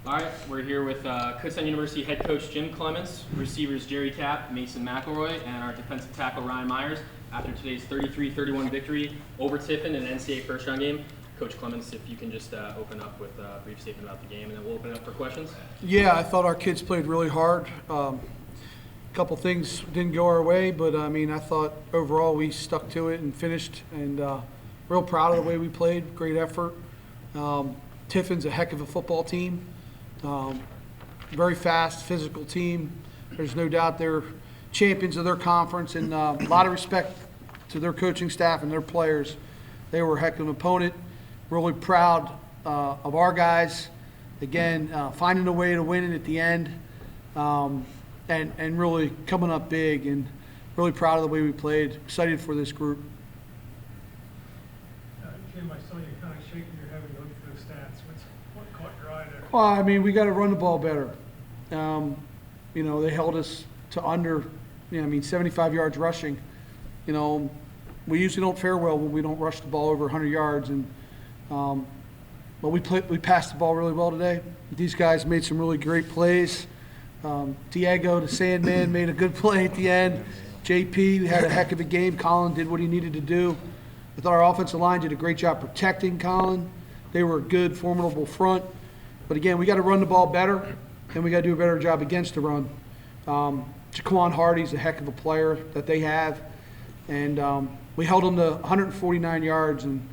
All right, we're here with Kutztown University head coach Jim Clements, receivers Jerry Tapp, Mason McElroy, and our defensive tackle Ryan Myers. After today's 33-31 victory over Tiffin in an NCAA first-round game, Coach Clements, if you can just open up with a brief statement about the game, and then we'll open it up for questions. Yeah, I thought our kids played really hard. A couple things didn't go our way, but I thought overall we stuck to it and finished, and real proud of the way we played. Great effort. Tiffin's a heck of a football team. Very fast, physical team. There's no doubt they're champions of their conference, and a lot of respect to their coaching staff and their players. They were a heck of an opponent. Really proud of our guys. Again, finding a way to win it at the end, and really coming up big, and really proud of the way we played. Excited for this group. Jim, I saw you kind of shaking your head when you looked at those stats. What caught your eye there? Well, we got to run the ball better. They held us to under, 75 yards rushing. We usually don't fare well when we don't rush the ball over 100 yards, but we passed the ball really well today. These guys made some really great plays. Diego, the Sandman, made a good play at the end. JP had a heck of a game. Colin did what he needed to do. I thought our offensive line did a great job protecting Colin. They were a good, formidable front. But again, we got to run the ball better, and we got to do a better job against the run. Jaquan Hardy's a heck of a player that they have, and we held them to 149 yards. And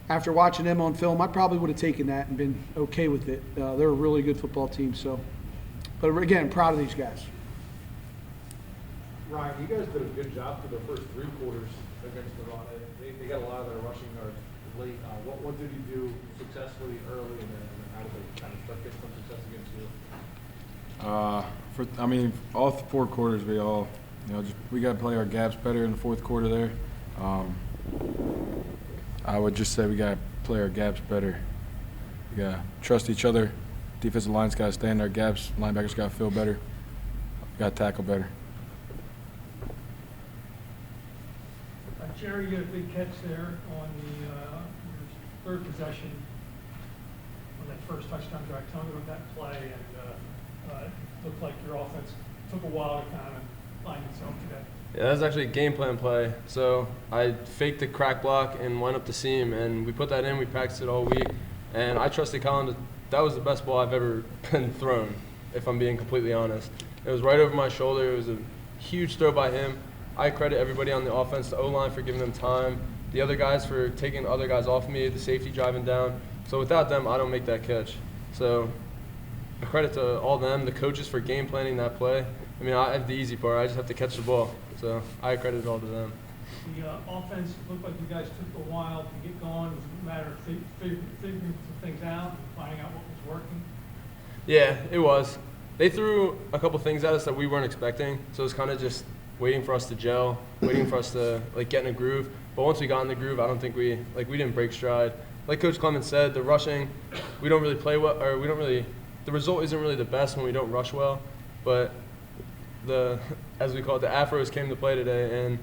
after watching them on film, I probably would have taken that and been okay with it. They're a really good football team. But again, proud of these guys. Ryan, you guys did a good job for the first three quarters against the run. They got a lot of their rushing yards late. What did you do successfully early, and then how did they kind of start getting some success against you? All four quarters we got to play our gaps better in the fourth quarter there. I would just say we got to play our gaps better. We got to trust each other. Defensive line's got to stay in their gaps. Linebackers got to feel better. We got to tackle better. Jerry, you had a big catch there on your third possession on that first touchdown drive. Tell me about that play, and it looked like your offense took a while to kind of find itself today. Yeah, that was actually a game plan play. So I faked the crack block and went up the seam, and we put that in. We practiced it all week, and I trusted Colin. That was the best ball I've ever been thrown, if I'm being completely honest. It was right over my shoulder. It was a huge throw by him. I credit everybody on the offense, the O-line for giving them time, the other guys for taking the other guys off me, the safety driving down. So without them, I don't make that catch. So a credit to all them, the coaches for game planning that play. I have the easy part. I just have to catch the ball. So I credit it all to them. The offense looked like you guys took a while to get going. It was a matter of figuring some things out and finding out what was working. Yeah, it was. They threw a couple things at us that we weren't expecting. So it was kind of just waiting for us to gel, waiting for us to get in a groove. But once we got in the groove, I don't think we didn't break stride. Like Coach Clemens said, the rushing, we don't really play well, or the result isn't really the best when we don't rush well. But as we call it, the Afros came to play today, and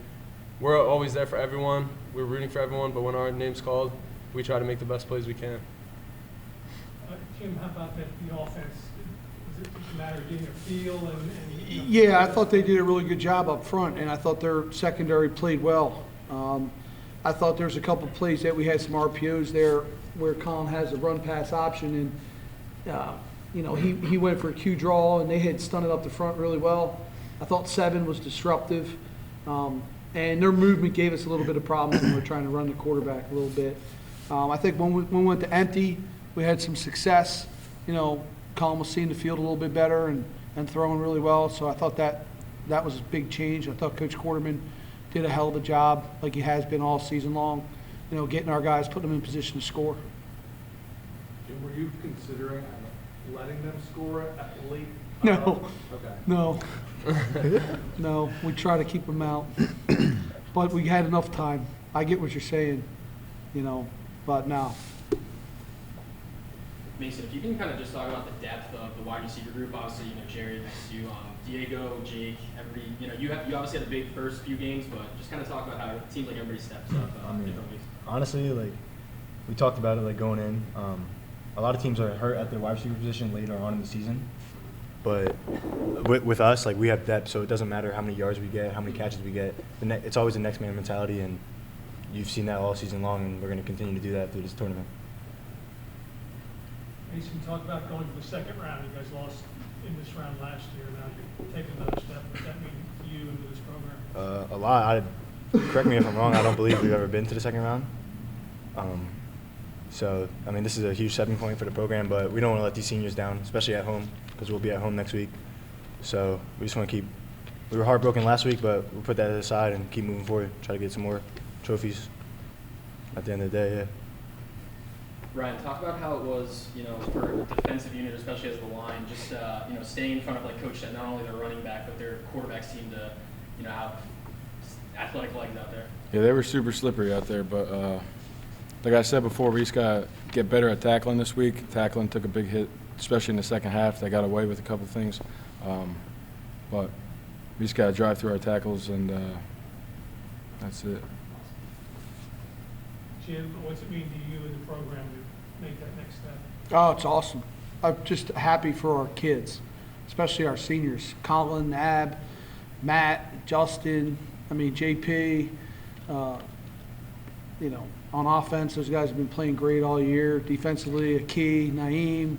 we're always there for everyone. We're rooting for everyone, but when our name's called, we try to make the best plays we can. Jim, how about the offense? Is it a matter of getting a feel? Yeah, I thought they did a really good job up front, and I thought their secondary played well. I thought there's a couple plays that we had some RPOs there where Colin has a run-pass option, and he went for a Q draw, and they had stunted up the front really well. I thought 7 was disruptive, and their movement gave us a little bit of problems when we were trying to run the quarterback a little bit. I think when we went to empty, we had some success. Colin was seeing the field a little bit better and throwing really well, so I thought that was a big change. I thought Coach Quarterman did a hell of a job, like he has been all season long, getting our guys, putting them in position to score. Jim, were you considering letting them score at late? No. Okay. No. No, we try to keep them out. But we had enough time. I get what you're saying, but no. Mason, if you can kind of just talk about the depth of the wide receiver group. Obviously, Jerry next to you, Diego, Jake, you obviously had the big first few games, but just kind of talk about how it seems like everybody steps up different ways. Honestly, we talked about it going in. a lot of teams are hurt at their wide receiver position later on in the season. But with us, like, we have depth, so it doesn't matter how many yards we get, how many catches we get. It's always the next man mentality, and you've seen that all season long, and we're going to continue to do that through this tournament. Mason, talk about going to the second round. You guys lost in this round last year. Now you're taking another step. What does that mean to you and to this program? A lot. Correct me if I'm wrong, I don't believe we've ever been to the second round. So, I mean, this is a huge stepping point for the program, but we don't want to let these seniors down, especially at home, because we'll be at home next week. So we just want to we were heartbroken last week, but we'll put that aside and keep moving forward, try to get some more trophies at the end of the day, yeah. Ryan, talk about how it was, for a defensive unit, especially as the line, just, staying in front of, like Coach said, not only their running back, but their quarterbacks team to, have athletic legs out there. Yeah, they were super slippery out there, but like I said before, we just got to get better at tackling this week. Tackling took a big hit, especially in the second half. They got away with a couple things. But we just got to drive through our tackles, and that's it. Jim, what's it mean to you and the program to make that next step? Oh, it's awesome. I'm just happy for our kids, especially our seniors. Colin, Ab, Matt, Justin, JP. On offense, those guys have been playing great all year. Defensively, Aki, Naeem,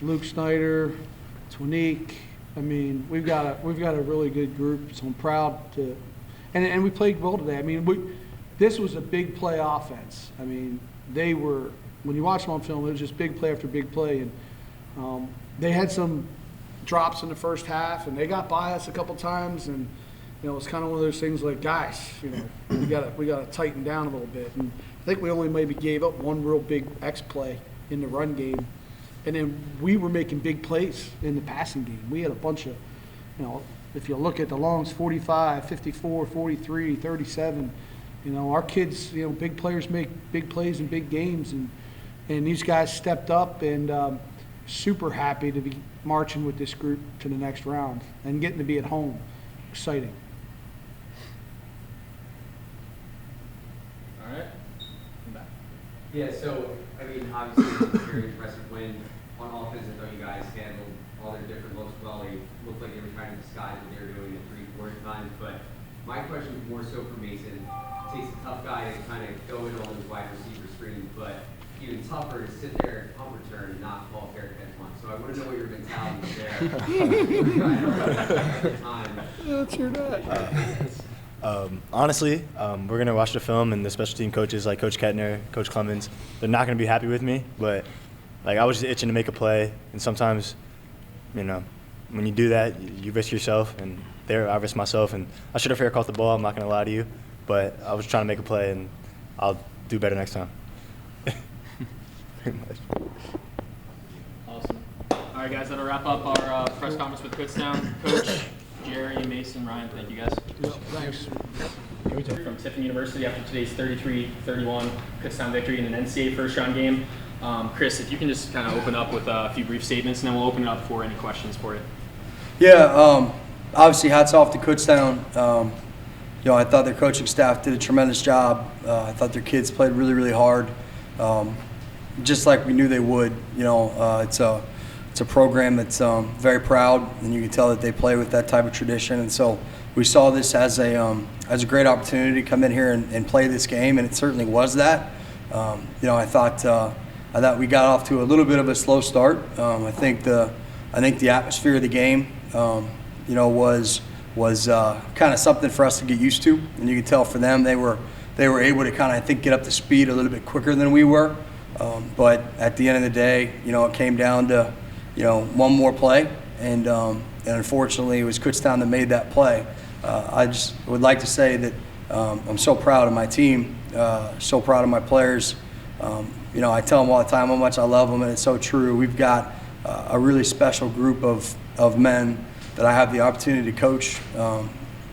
Luke Snyder, Twanique. We've got a really good group, so I'm proud to. And we played well today. This was a big play offense. They were, when you watch them on film, it was just big play after big play. And they had some drops in the first half, and they got by us a couple times. And it's kind of one of those things like, guys, we gotta tighten down a little bit. And I think we only maybe gave up one real big X play in the run game. And then we were making big plays in the passing game. We had a bunch of, if you look at the longs, 45, 54, 43, 37. Our kids, big players make big plays in big games. And these guys stepped up, and super happy to be marching with this group to the next round and getting to be at home. Exciting. All right. Come back. Yeah, so, obviously, it's a very impressive win. On offense, I thought you guys handled all their different looks well. They looked like they were trying to disguise what they were doing at 3/4 times. But my question is more so for Mason. It takes a tough guy to kind of go in on those wide receiver screens, but even tougher to sit there and pump return and not call fair catch once. So I want to know what your mentality is there. That's your dad. Honestly, we're going to watch the film, and the special team coaches like Coach Kettner, Coach Clemens, they're not going to be happy with me, but I was just itching to make a play, and sometimes, when you do that, you risk yourself, and I risked myself, and I should have fair caught the ball, I'm not going to lie to you, but I was trying to make a play, and I'll do better next time. Awesome. All right, guys, that'll wrap up our press conference with Kutztown. Coach, Jerry, Mason, Ryan, thank you guys. Thanks. From Tiffin University after today's 33-31 Kutztown victory in an NCAA first-round game. Chris, if you can just kind of open up with a few brief statements, and then we'll open it up for any questions for you. Yeah, obviously hats off to Kutztown. I thought their coaching staff did a tremendous job. I thought their kids played really, really hard, just like we knew they would. It's a program that's very proud, and you can tell that they play with that type of tradition. And so we saw this as a great opportunity to come in here and play this game, and it certainly was that. I thought we got off to a little bit of a slow start. I think the atmosphere of the game, was kind of something for us to get used to, and you can tell for them they were able to kind of get up to speed a little bit quicker than we were. But at the end of the day, it came down to one more play, and unfortunately it was Kutztown that made that play. I just would like to say that I'm so proud of my team, so proud of my players. I tell them all the time how much I love them, and it's so true. We've got a really special group of men that I have the opportunity to coach.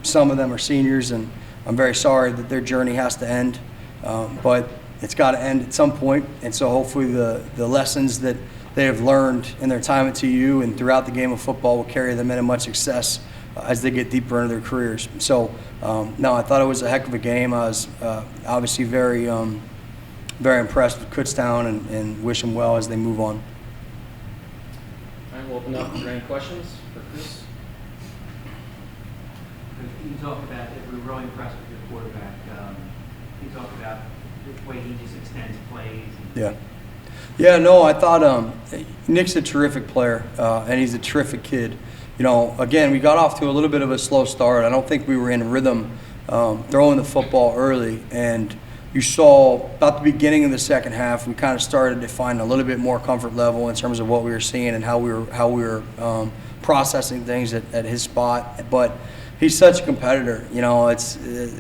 Some of them are seniors, and I'm very sorry that their journey has to end, but it's got to end at some point. And so hopefully the lessons that they have learned in their time at TU and throughout the game of football will carry them into much success as they get deeper into their careers. So, no, I thought it was a heck of a game. I was obviously very very impressed with Kutztown and wish them well as they move on. All right, we'll open up for any questions for Chris. You talk about that we're really impressed with your quarterback. You talk about the way he just extends plays. Yeah. Yeah, no, I thought Nick's a terrific player, and he's a terrific kid. You know, again, we got off to a little bit of a slow start. I don't think we were in rhythm throwing the football early, and you saw about the beginning of the second half, we kind of started to find a little bit more comfort level in terms of what we were seeing and how we were processing things at his spot. But he's such a competitor. You know, I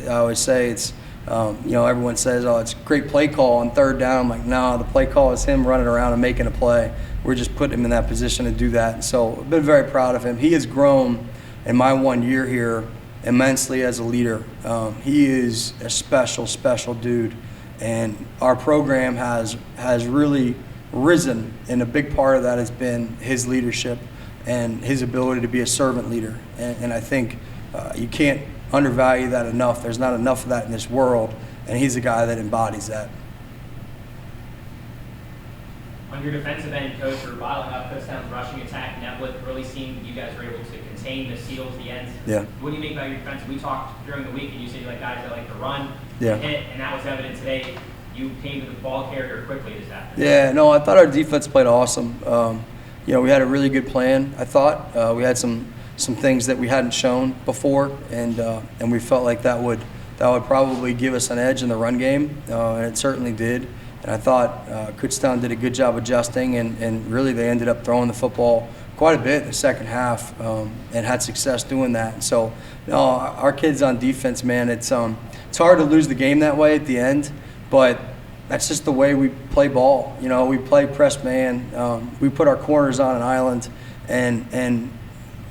always say it's, you know, everyone says, oh, it's a great play call on third down. I'm like, no, the play call is him running around and making a play. We're just putting him in that position to do that. And so I've been very proud of him. He has grown in my 1 year here immensely as a leader. He is a special, special dude. And our program has really risen, and a big part of that has been his leadership and his ability to be a servant leader. And I think you can't undervalue that enough. There's not enough of that in this world, and he's a guy that embodies that. On your defensive end, coach, you're bottling up Kutztown's rushing attack. Netwood really seemed you guys were able to contain the Seals, the ends. Yeah. What do you make about your defense? We talked during the week, and you said you like guys that like to run, Yeah. hit, and that was evident today. You came to the ball carrier quickly this afternoon. Yeah, no, I thought our defense played awesome. You know, we had a really good plan, I thought. We had some things that we hadn't shown before, and we felt like that would probably give us an edge in the run game, and it certainly did. And I thought Kutztown did a good job adjusting, and really they ended up throwing the football quite a bit in the second half, and had success doing that. And so, no, our kids on defense, man, it's hard to lose the game that way at the end, but that's just the way we play ball. You know, we play press man. We put our corners on an island, and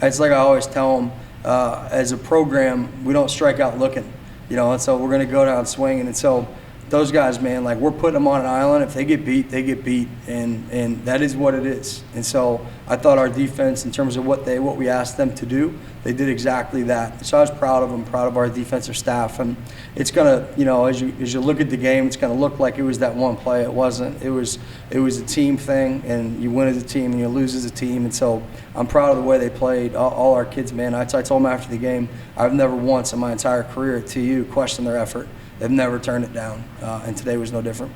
it's like I always tell them, as a program, we don't strike out looking. You know, and so we're going to go down swinging. And so those guys, man, like we're putting them on an island. If they get beat, they get beat, and that is what it is. And so I thought our defense, in terms of what we asked them to do, they did exactly that. So I was proud of them, proud of our defensive staff, and it's gonna, you know, as you look at the game, it's gonna look like it was that one play. It wasn't. It was a team thing, and you win as a team and you lose as a team. And so I'm proud of the way they played. All our kids, man. I told them after the game, I've never once in my entire career at TU questioned their effort. They've never turned it down, and today was no different.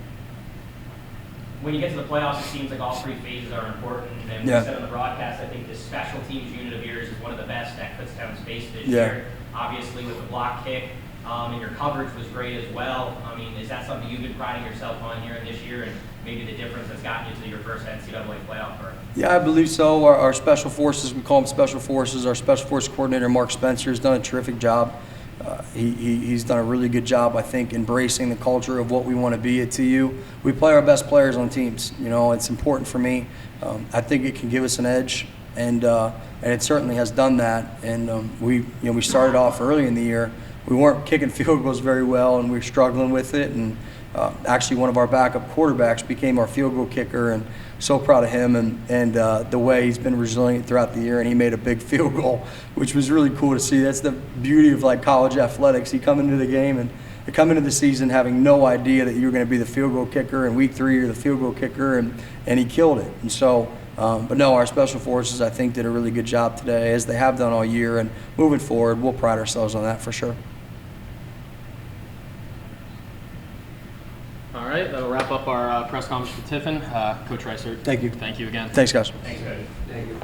When you get to the playoffs, it seems like all three phases are important. And we said on the broadcast, I think this special teams unit of yours is one of the best that Kutztown's faced this year. Obviously, with the block kick, and your coverage was great as well. I mean, is that something you've been priding yourself on here in this year, and maybe the difference that's gotten you to your first NCAA playoff berth? Yeah, I believe so. Our special forces, we call them special forces. Our special forces coordinator, Mark Spencer, has done a terrific job. He's done a really good job, I think, embracing the culture of what we want to be at TU. We play our best players on teams. You know, it's important for me. I think it can give us an edge, and it certainly has done that. And we started off early in the year. We weren't kicking field goals very well, and we were struggling with it. And actually, one of our backup quarterbacks became our field goal kicker, and so proud of him and the way he's been resilient throughout the year, and he made a big field goal, which was really cool to see. That's the beauty of like college athletics. You come into the game and you come into the season having no idea that you're going to be the field goal kicker, and week 3 you're the field goal kicker, and he killed it. And so, but no, our special forces I think did a really good job today, as they have done all year, and moving forward we'll pride ourselves on that for sure. All right, that'll wrap up our press conference with Tiffin. Coach Reiser, Thank you. Thank you again. Thanks, guys. Thanks, coach. Thank you.